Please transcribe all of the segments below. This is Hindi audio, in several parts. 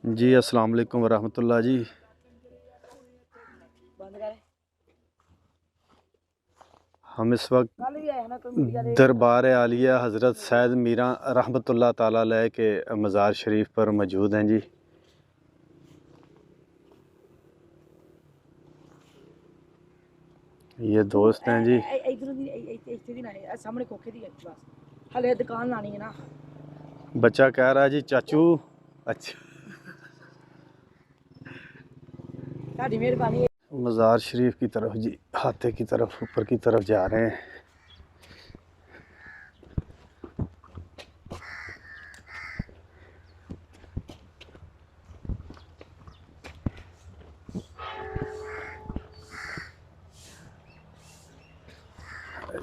जी अस्सलाम वालेकुम वरहमतुल्लाह जी। हम इस वक्त दरबार आलिया हज़रत सैयद मीरा रहमतुल्लाह ताला अलैह के मज़ार शरीफ पर मौजूद हैं जी। ये दोस्त हैं जी। बच्चा कह रहा है जी चाचू। अच्छा, मज़ार शरीफ की तरफ जी, हाथे की तरफ ऊपर की तरफ जा रहे हैं।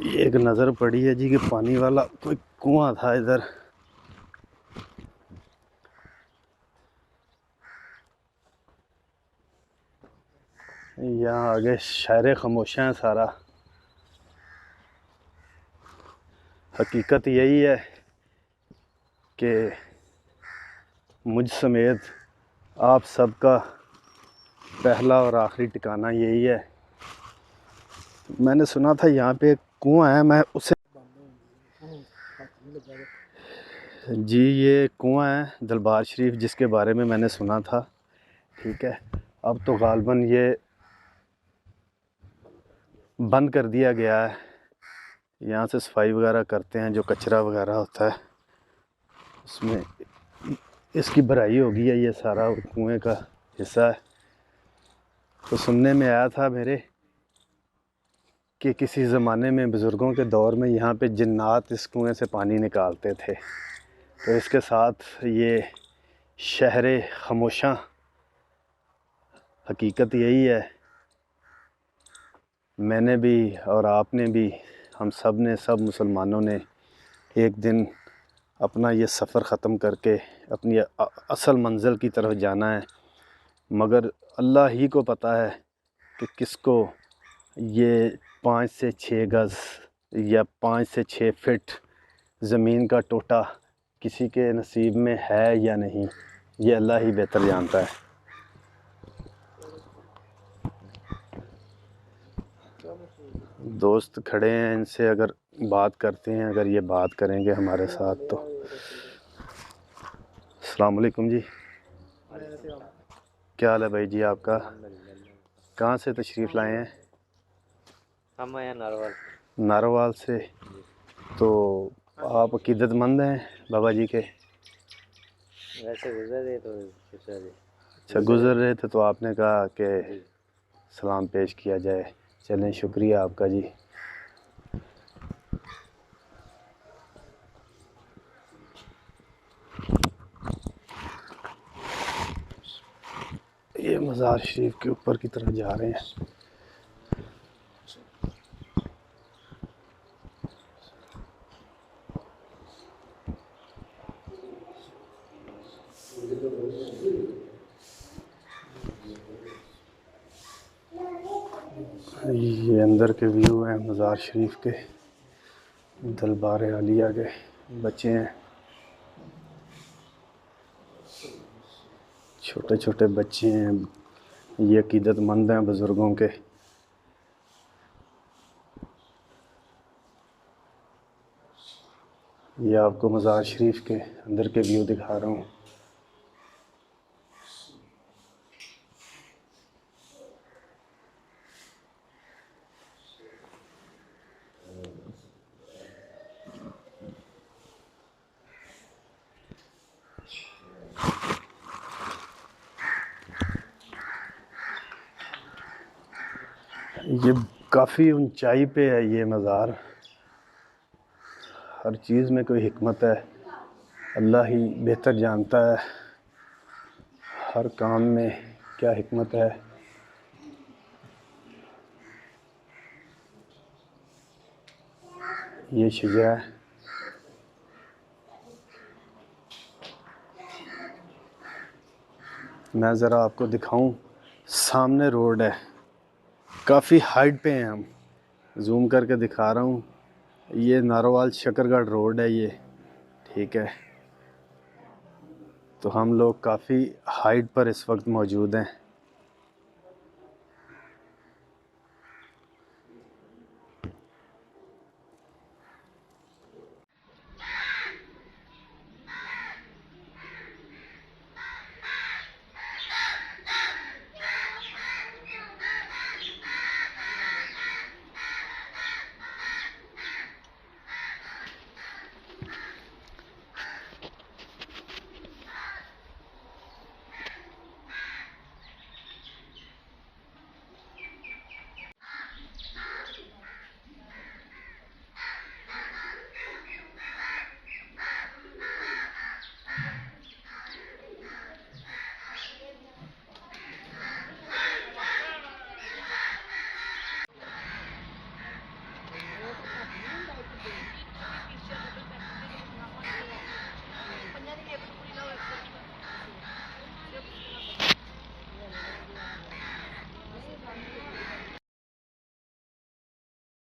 ये एक नज़र पड़ी है जी कि पानी वाला कोई कुआं था इधर। यहाँ आगे शहर खामोशा है सारा। हकीकत यही है कि मुझ समेत आप सबका पहला और आखिरी ठिकाना यही है। मैंने सुना था यहाँ पे एक कुआं है, मैं उसे जी ये कुआं है दरबार शरीफ जिसके बारे में मैंने सुना था। ठीक है, अब तो गालबन ये बंद कर दिया गया है। यहाँ से सफाई वगैरह करते हैं, जो कचरा वगैरह होता है उसमें इसकी भराई होगी है, ये सारा कुएं का हिस्सा है। तो सुनने में आया था मेरे कि किसी ज़माने में बुज़ुर्गों के दौर में यहाँ पे जिन्नात इस कुएं से पानी निकालते थे। तो इसके साथ ये शहर खामोशा, हकीकत यही है। मैंने भी और आपने भी, हम सब ने, सब मुसलमानों ने एक दिन अपना ये सफ़र ख़त्म करके अपनी असल मंज़िल की तरफ जाना है। मगर अल्लाह ही को पता है कि किसको ये 5 से 6 गज़ या 5 से 6 फिट ज़मीन का टोटा किसी के नसीब में है या नहीं, ये अल्लाह ही बेहतर जानता है। दोस्त खड़े हैं, इनसे अगर बात करते हैं, अगर ये बात करेंगे हमारे साथ तो। अस्सलाम वालेकुम जी, क्या हाल है भाई जी आपका? कहाँ से तशरीफ़ लाए हैं? हम हैं नारवाल। नारोवाल से। तो आप अकीदतमंद हैं बाबा जी के? वैसे गुजर रहे तो अच्छा, गुज़र रहे थे तो आपने कहा कि सलाम पेश किया जाए। चलें, शुक्रिया आपका जी। ये मज़ार शरीफ के ऊपर की तरफ जा रहे हैं। ये अंदर के व्यू हैं मज़ार शरीफ के। दरबार आलिया के बच्चे हैं, छोटे छोटे बच्चे हैं। ये अकीदतमंद हैं बुज़ुर्गों के। ये आपको मज़ार शरीफ के अंदर के व्यू दिखा रहा हूँ। ये काफ़ी ऊंचाई पे है ये मज़ार। हर चीज़ में कोई हिकमत है, अल्लाह ही बेहतर जानता है हर काम में क्या हिकमत है। ये शजा है। मैं ज़रा आपको दिखाऊं, सामने रोड है, काफ़ी हाइट पे हैं हम। जूम करके दिखा रहा हूँ। ये नारोवाल शकरगढ़ रोड है ये। ठीक है, तो हम लोग काफ़ी हाइट पर इस वक्त मौजूद हैं।